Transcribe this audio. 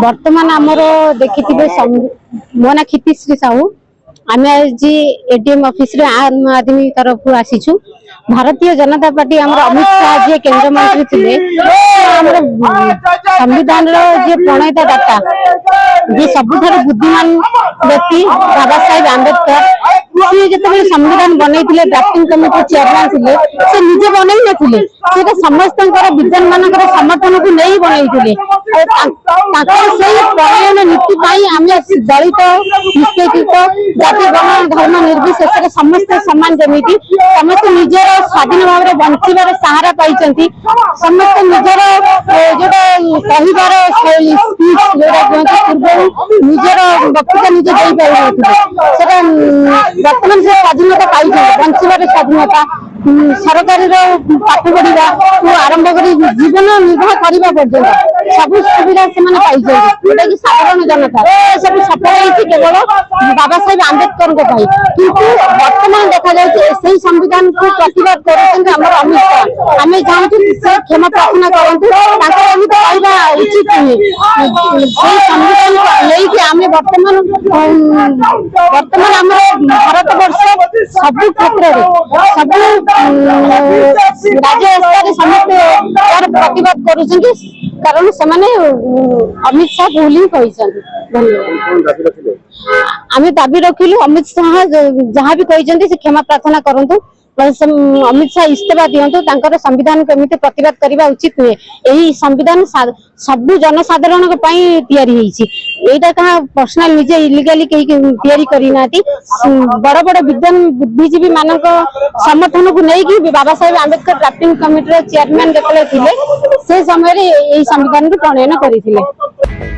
बर्तमान आमर देखिए मो ना क्षितिश्री साहू आम आज एडीएम ऑफिस रे आम आदमी तरफ आसीचु। भारतीय जनता पार्टी आम अमित शाह जी केंद्र मंत्री थे संविधान जे प्रणयता दाता जे सबुठ बुद्धिमान व्यक्ति बाबा साहेब आंबेडकर सी जो संविधान बनई ड्राफ्टिंग कमिटी चेयरमैन थे से निजे बनई नथिले समस्त विद्वान मान समर्थन को नहीं बनई प्रणयन नीति आम दलित निष्पेषित जाति गण धर्म निर्विशेष समस्त सामान जमी समस्त निजर स्वाधीन भाव में बंचार सहारा पाई समस्त निजर जो शैली स्पीच जो निजर वक्तृता निजे दे पारे बर्तमान से स्वाधीनता पाई बंचार स्वाधीनता सरकारी पाठ पढ़ा आरंभ कर जीवन निर्वाह करने पर्यटन सब सुविधा से पाई कि साधारण जनता सब सफल होती केवल बाबा साहेब आंबेडकर कि बर्तमान देखा जाए संविधान को प्रतिवाद कर अमित शाह आम चाहूँ से क्षमा प्रार्थना करूँ कहना उचित नुहे संविधान लेकिन आम बर्तमान आम भारत वर्ष सब क्षेत्र में सब राज्य स्तर समस्त यार प्रतिवाद कर कारण से अमित शाह भूल ही आम दाबी रखिलु अमित शाह जहाँ भी कही से क्षमा प्रार्थना करूँ अमित शाह इस्तीफा दिंतु संविधान केमिति प्रतिवाद करने उचित नुहे यही संविधान सब जनसाधारण यहाँ कहा पर्सनाल निजे इलिगाली कहीं करना बड़ बड़ विद्वान बुद्धिजीवी मान समर्थन को लेकिन Baba Saheb Ambedkar drafting committee chairman जो थे से समय यही संविधान को प्रणयन करते।